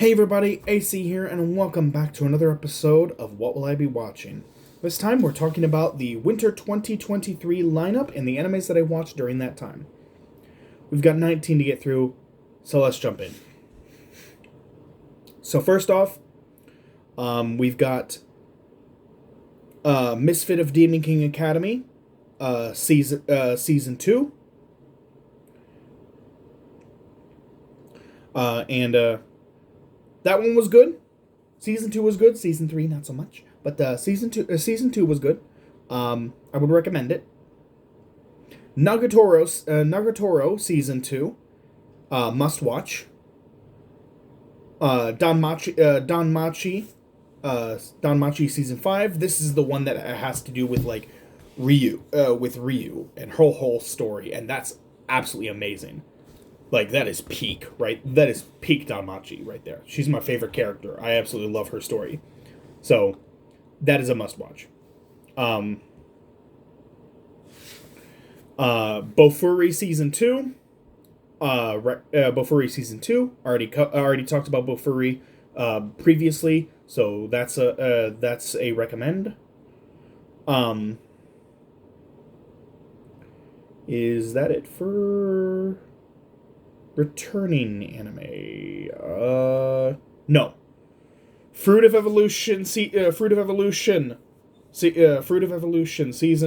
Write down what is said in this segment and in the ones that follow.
Hey everybody, AC here, and welcome back to another episode of What Will I Be Watching? This time we're talking about the Winter 2023 lineup and the animes that I watched during that time. We've got 19 to get through, so let's jump in. So first off, we've got Misfit of Demon King Academy, season 2. That one was good. Season 2 was good. Season 3 not so much, but season 2 was good. I would recommend it. Nagatoro season 2, must watch. Danmachi season 5. This is the one that has to do with like Ryu, and her whole story, and that's absolutely amazing. Like, that is peak, right? That is peak Danmachi right there. She's my favorite character. I absolutely love her story. So, that is a must-watch. Bofuri Season 2. Bofuri Season 2. Already talked about Bofuri previously, so that's a recommend. Is that it for returning anime? No. Fruit of Evolution season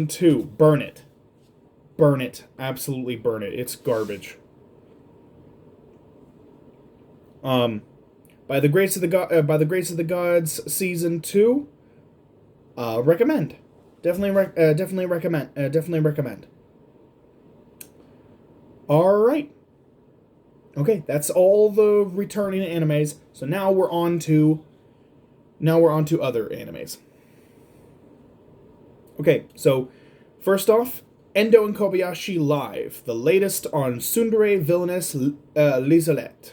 2. Burn it. Absolutely burn it. It's garbage. By the Grace of the Gods season 2. Recommend. Definitely recommend. All right. Okay, that's all the returning animes. So now we're on to other animes. Okay, so first off, Endo and Kobayashi Live, the latest on Tsundere Villainess Liselette.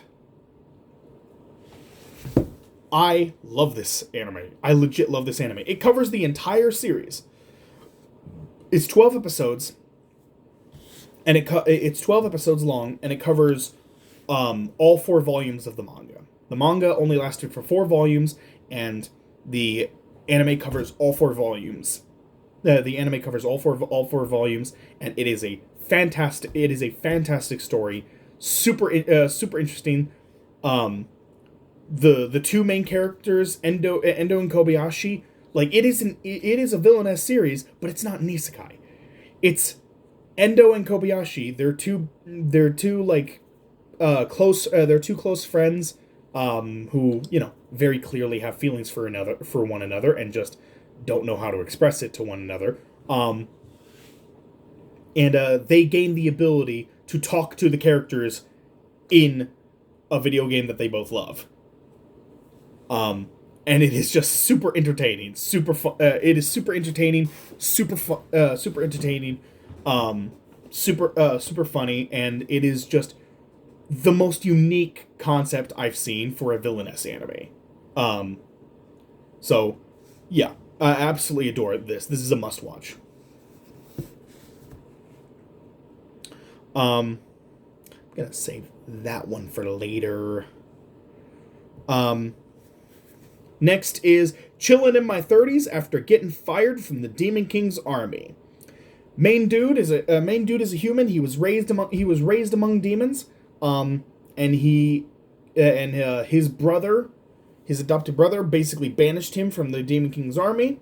I love this anime. I legit love this anime. It covers the entire series. It's 12 episodes, and it's 12 episodes long, and it covers all 4 volumes of the manga. The manga only lasted for 4 volumes, and the anime covers all 4 volumes. The anime covers all four volumes, and it is a fantastic story. Super interesting. The two main characters, Endo and Kobayashi, like it is a villainous series, but it's not an isekai. It's Endo and Kobayashi. They're two like they're two close friends who, very clearly have feelings for one another and just don't know how to express it to one another. And they gain the ability to talk to the characters in a video game that they both love. And it is just super entertaining, super fun. It is super entertaining, super entertaining, super funny, and it is just the most unique concept I've seen for a villainess anime. So, yeah, I absolutely adore this. This is a must-watch. I'm gonna save that one for later. Next is Chillin' in My 30s After Getting Fired from the Demon King's Army. Main dude is a human. He was raised among demons. And his adopted brother, basically banished him from the Demon King's army.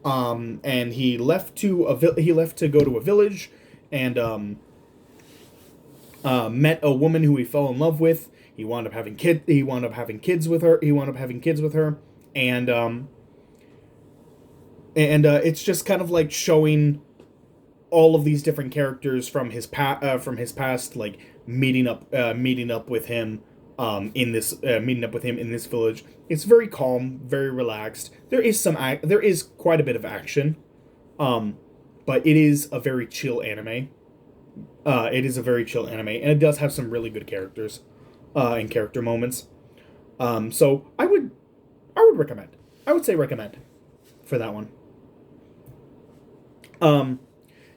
And he left to go to a village, and met a woman who he fell in love with. He wound up having kids with her. And it's just kind of like showing all of these different characters from his past, like meeting up with him in this village. It's very calm, very relaxed. There is quite a bit of action, but it is a very chill anime. And it does have some really good characters and character moments. So I would recommend. I would say recommend for that one.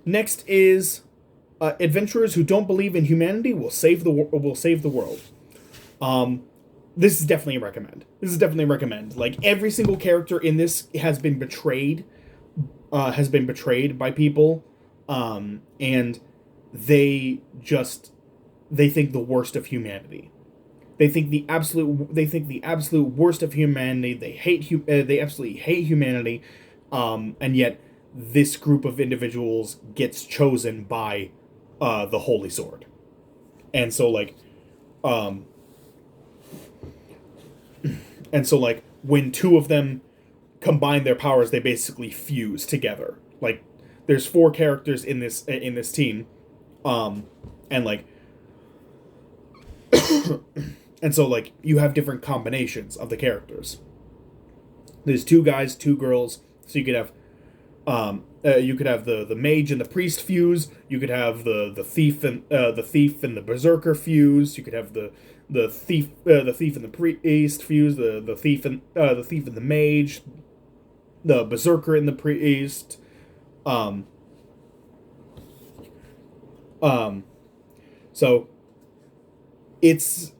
Next is adventurers who don't believe in humanity will save the world. this is definitely a recommend. This is definitely a recommend. Like, every single character in this has been betrayed by people, and they just they think the worst of humanity. They think the absolute worst of humanity. They absolutely hate humanity, and yet this group of individuals gets chosen by the Holy Sword, and so like, um, when two of them combine their powers, they basically fuse together. Like, there's four characters in this team, and like, and so like you have different combinations of the characters. There's two guys, two girls, so you could have the mage and the priest fuse. You could have the thief and the berserker fuse. You could have the thief and the priest fuse. The thief and the mage. The berserker and the priest. So it's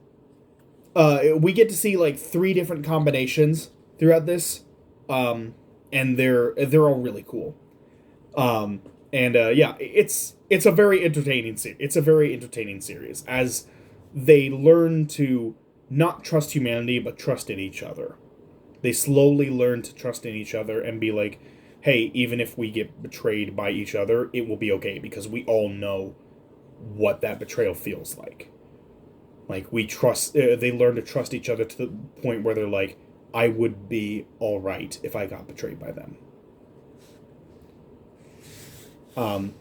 we get to see like three different combinations throughout this, and they're all really cool. Yeah, it's a very entertaining it's a very entertaining series as they learn to not trust humanity but trust in each other. They slowly learn to trust in each other and be like, hey, even if we get betrayed by each other, it will be okay because we all know what that betrayal feels like. Like, we trust, they learn to trust each other to the point where they're like, I would be all right if I got betrayed by them. And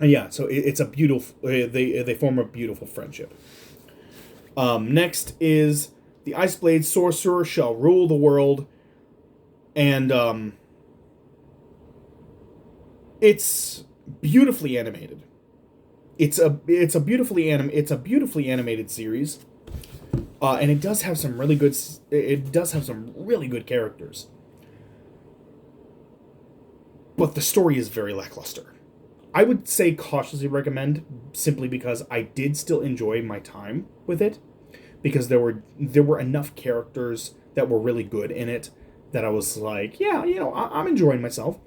yeah, so it's a beautiful, they form a beautiful friendship. Next is the Iceblade Sorcerer shall rule the world, and it's beautifully animated. It's a beautifully animated series, and it does have some really good characters, but the story is very lackluster. I would say cautiously recommend, simply because I did still enjoy my time with it, because there were enough characters that were really good in it that I was like, yeah, I'm enjoying myself.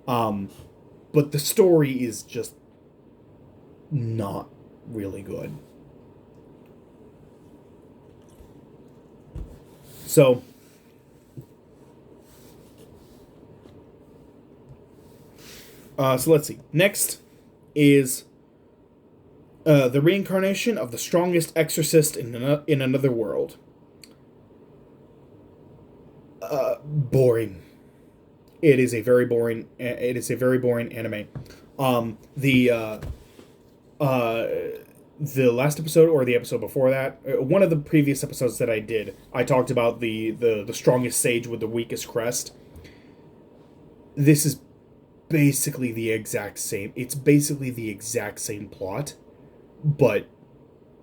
But the story is just not really good. So let's see. Next is the reincarnation of the strongest exorcist in another world. Boring. It is a very boring. It is a very boring anime. The last episode or the episode before that, one of the previous episodes that I did, I talked about the strongest sage with the weakest crest. This is basically the exact same. It's basically the exact same plot, but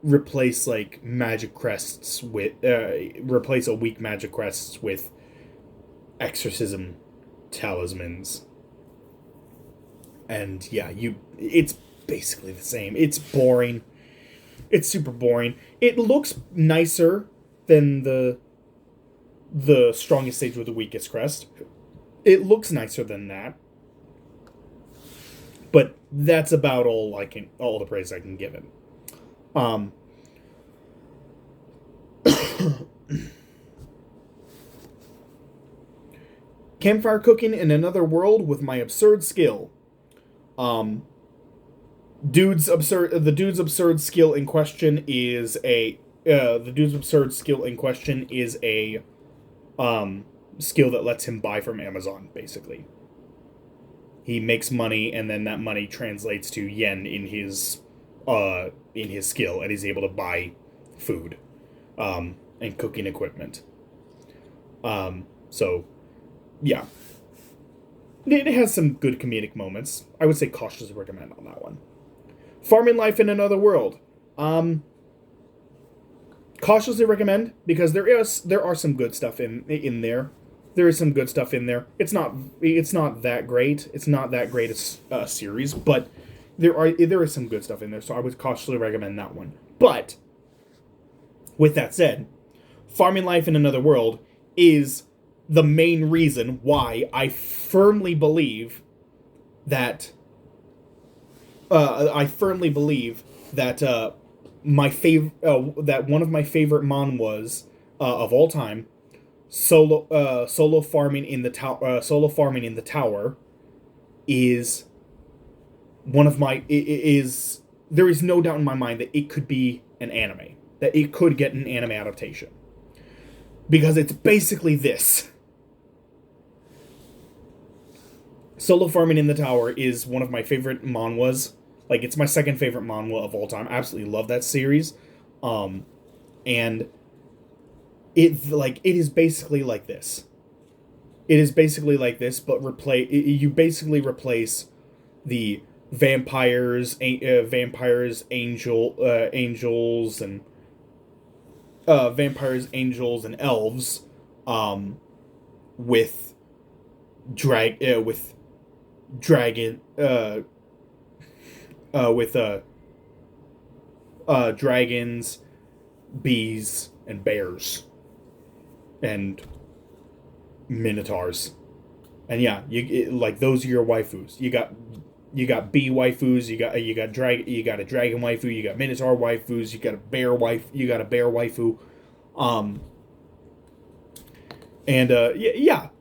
replace like magic crests with replace a weak magic crests with exorcism talismans. And yeah, it's basically the same. It's boring. It's super boring. It looks nicer than the strongest sage with the weakest crest. It looks nicer than that. But that's about all the praise I can give it. Campfire cooking in another world with my absurd skill. The dude's absurd skill in question is a skill that lets him buy from Amazon, basically. He makes money, and then that money translates to yen in his skill, and he's able to buy food, and cooking equipment. So, yeah. It has some good comedic moments. I would say cautiously recommend on that one. Farming Life in Another World. Cautiously recommend, because there are some good stuff in there. There is some good stuff in there. It's not that great. It's not that great a series, but there is some good stuff in there. So I would cautiously recommend that one. But With that said, Farming Life in Another World is the main reason why I firmly believe that that one of my favorite manhwas of all time, Solo Farming in the Tower, is one of my is there is no doubt in my mind that it could be an anime, that it could get an anime adaptation, because it's basically this. Solo Farming in the Tower is one of my favorite manhwas. Like, it's my second favorite manhwa of all time. I absolutely love that series. And it is basically like this. It is basically like this, but you basically replace the vampires, angels, and vampires, angels, and elves, with dragons, bees, and bears, and minotaurs. And yeah, those are your waifus. You got bee waifus, you got a dragon waifu, you got minotaur waifus, you got a bear waifu.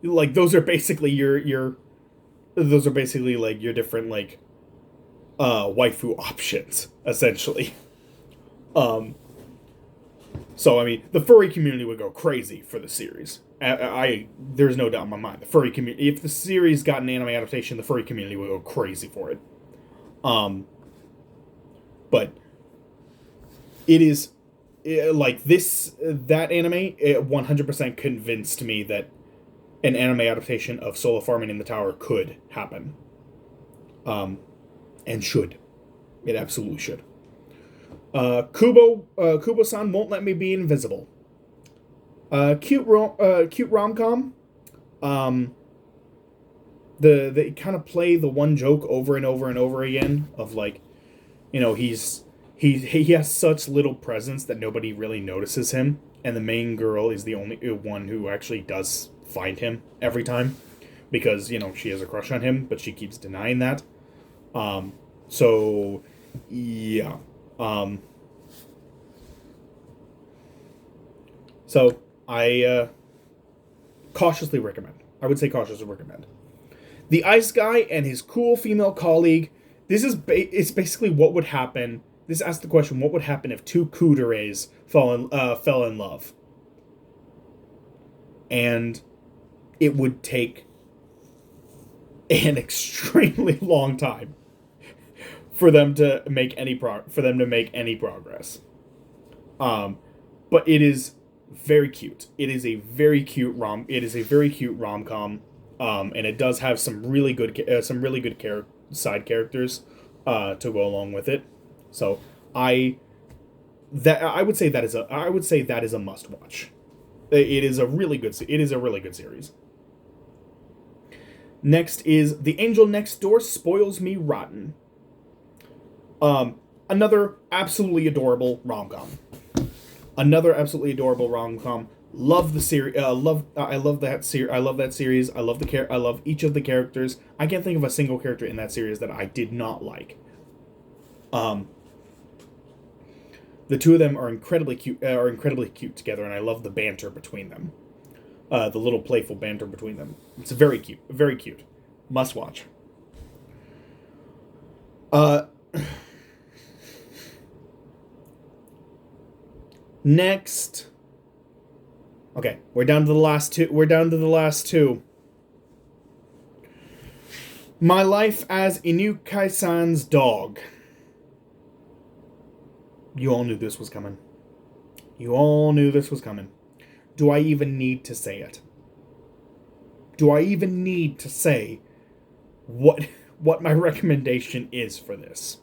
Like, those are basically your different, like, waifu options, essentially. So, I mean, the furry community would go crazy for the series. There's no doubt in my mind. The furry community, if the series got an anime adaptation, the furry community would go crazy for it. But it is, like, that anime, it 100% convinced me that an anime adaptation of Solo Farming in the Tower could happen. And should. It absolutely should. Kubo-san Won't Let Me Be Invisible. Cute rom-com. They kind of play the one joke over and over and over again of, like, you know, he has such little presence that nobody really notices him, and the main girl is the only one who actually does find him every time, because, you know, she has a crush on him, but she keeps denying that. So yeah. So I cautiously recommend. I would say cautiously recommend. The Ice Guy and his cool female colleague. This is it's basically what would happen. This asks the question: what would happen if two kudereis fell in love? And it would take an extremely long time for them to make any progress. But it is very cute. It is a very cute rom-com. And it does have some really good side characters to go along with it. So I would say that is a must watch. It is a really good series. Next is The Angel Next Door Spoils Me Rotten. Another absolutely adorable rom-com. Love the series. I love that series. I love each of the characters. I can't think of a single character in that series that I did not like. The two of them are incredibly cute together, and I love the banter between them. The little playful banter between them. It's very cute. Very cute. Must watch. Next. Okay, we're down to the last two. My Life as Inukai-san's Dog. You all knew this was coming. Do I even need to say it? Do I even need to say what my recommendation is for this?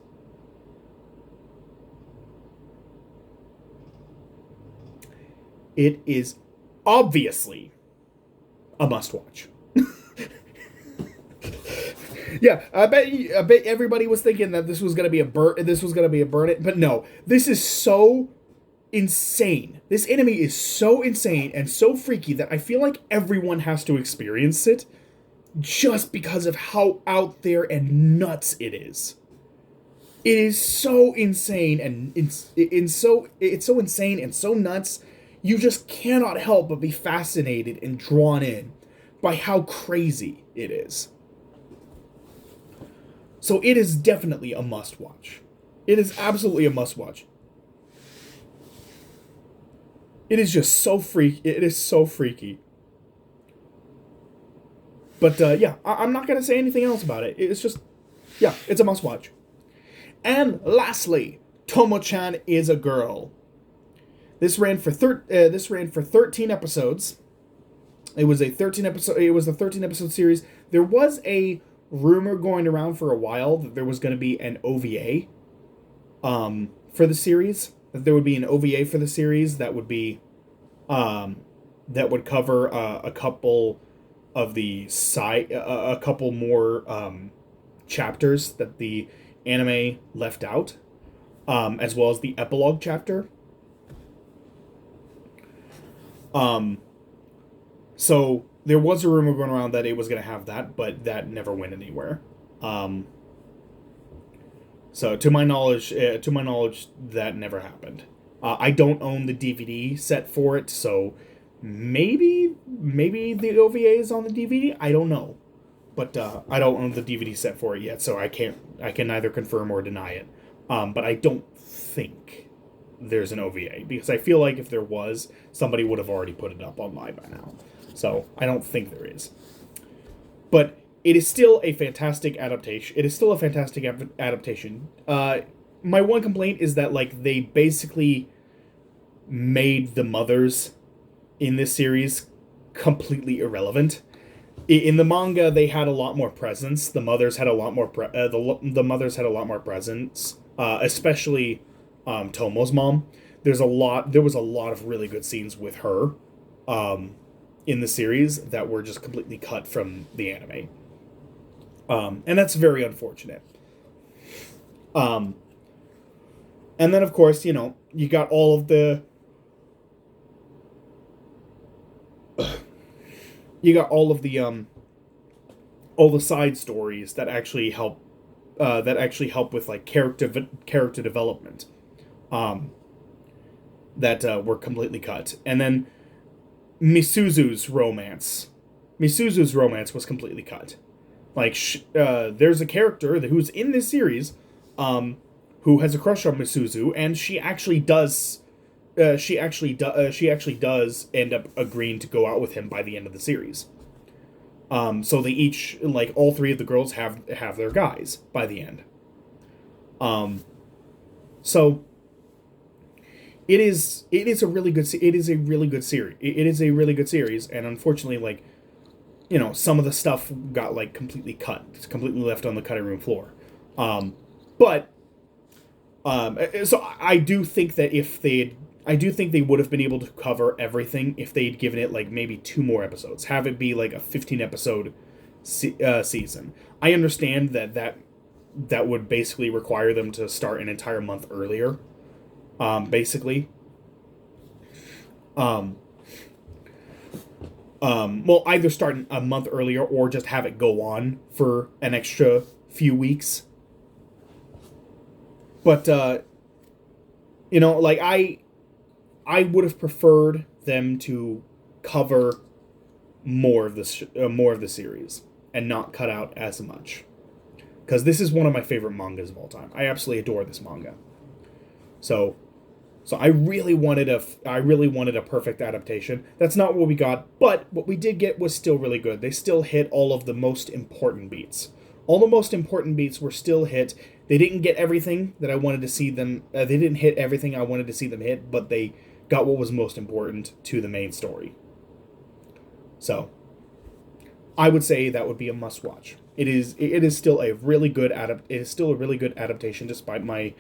It is obviously a must-watch. Yeah, I bet everybody was thinking that this was gonna be a burn it, but no, this is so insane. This anime is so insane and so freaky that I feel like everyone has to experience it just because of how out there and nuts it is. It is so insane and it's so insane and so nuts. You just cannot help but be fascinated and drawn in by how crazy it is. So it is definitely a must watch. It is absolutely a must watch. It is just so freaky. It is so freaky. But yeah, I'm not gonna say anything else about it. It's just, yeah, it's a must watch. And lastly, Tomo-chan is a girl. This ran for 13 episodes. It was a 13 episode series. There was a rumor going around for a while that there was going to be an OVA for the series. That there would be an OVA for the series that would be that would cover a couple of the a couple more chapters that the anime left out, as well as the epilogue chapter. So there was a rumor going around that it was going to have that, but that never went anywhere. So to my knowledge, that never happened. I don't own the DVD set for it, so maybe the OVA is on the DVD. I don't know, but I don't own the DVD set for it yet, so I can neither confirm or deny it. But I don't think there's an OVA because I feel like if there was, somebody would have already put it up online by now. So I don't think there is. But it is still a fantastic adaptation. My one complaint is that like they basically made the mothers in this series completely irrelevant. In the manga, they had a lot more presence. The mothers had a lot more the mothers had a lot more presence, especially Tomo's mom. There was a lot of really good scenes with her in the series that were just completely cut from the anime. And that's very unfortunate. And then, of course, you got all of the all the side stories that actually help with like character development that were completely cut. And then Misuzu's romance was completely cut. Like there's a character who's in this series who has a crush on Misuzu, and she actually does end up agreeing to go out with him by the end of the series. So they each, like, all three of the girls have their guys by the end. So it is a really good series. It is a really good series, and unfortunately, like, some of the stuff got like completely cut. It's completely left on the cutting room floor. So I do think that I do think they would have been able to cover everything if they'd given it like maybe 2 more episodes. Have it be like a 15 episode season. I understand that would basically require them to start an entire month earlier. Basically. Well, either start a month earlier or just have it go on for an extra few weeks. But, like, I would have preferred them to cover more of the series and not cut out as much. Because this is one of my favorite mangas of all time. I absolutely adore this manga. So I really wanted a perfect adaptation. That's not what we got, but what we did get was still really good. They still hit all of the most important beats. All the most important beats were still hit. They didn't get everything that I wanted to see them. They didn't hit everything I wanted to see them hit, but they got what was most important to the main story. So I would say that would be a must watch. It is still a really good adaptation despite my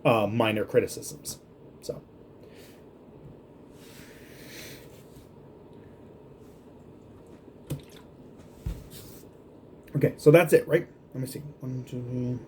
minor criticisms. So okay, so that's it, right? Let me see. 1, 2, 3.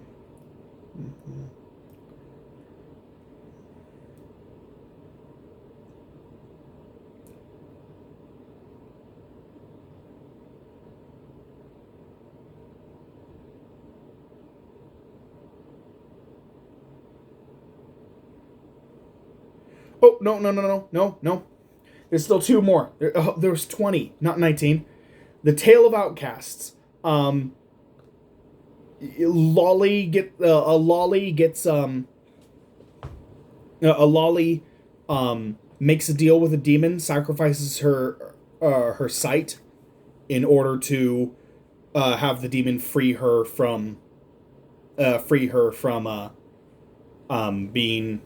Oh, no, no, no, no, no, no. There's still two more. There's 20, not 19. The Tale of Outcasts. Lolly makes a deal with a demon, sacrifices her sight in order to have the demon free her from being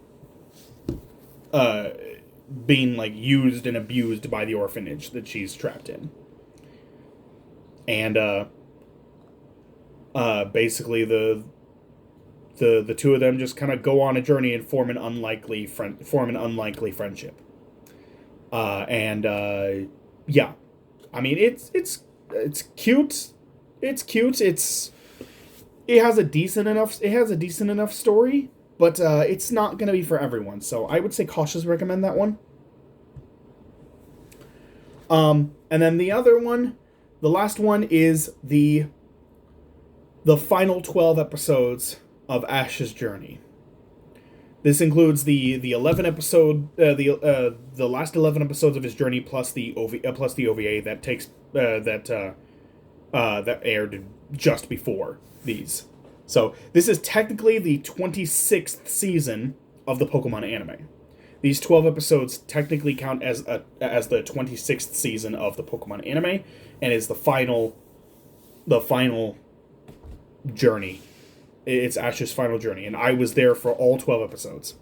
being like used and abused by the orphanage that she's trapped in. And basically the two of them just kind of go on a journey and form an unlikely friendship. Yeah, I mean it's cute. It's cute. It has a decent enough story, but it's not gonna be for everyone. So I would say cautiously recommend that one. And then the other one, the last one is the final 12 episodes of Ash's Journey. This includes the 11 episode the last 11 episodes of his journey plus the OVA that takes that aired just before these. So this is technically the 26th season of the Pokemon anime. These 12 episodes technically count as the 26th season of the Pokemon anime, and is the final journey. It's Ash's final journey, and I was there for all 12 episodes.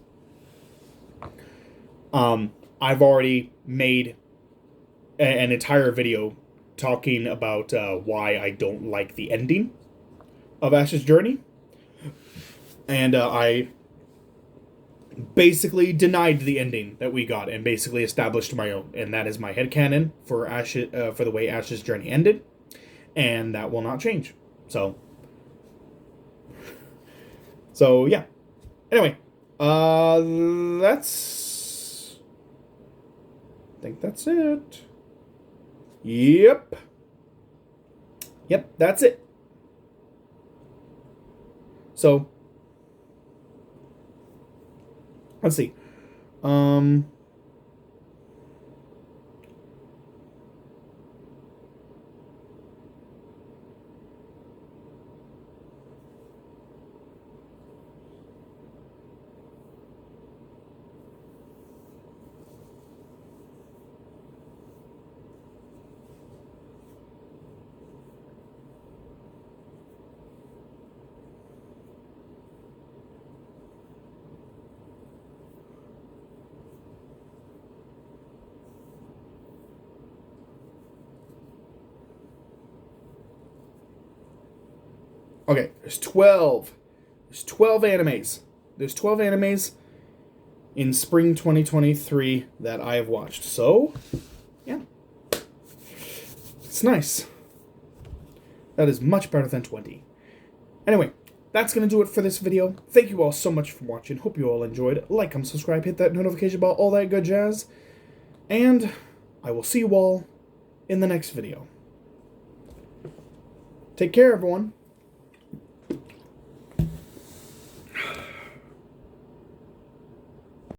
I've already made an entire video talking about why I don't like the ending of Ash's Journey, and I basically denied the ending that we got and basically established my own, and that is my headcanon for for the way Ash's Journey ended, and that will not change. So yeah. Anyway, I think that's it. Yep, that's it. So let's see. Okay, there's 12. There's 12 animes. There's 12 animes in spring 2023 that I have watched. So, yeah. It's nice. That is much better than 20. Anyway, that's going to do it for this video. Thank you all so much for watching. Hope you all enjoyed. Like, comment, subscribe, hit that notification bell, all that good jazz. And I will see you all in the next video. Take care, everyone.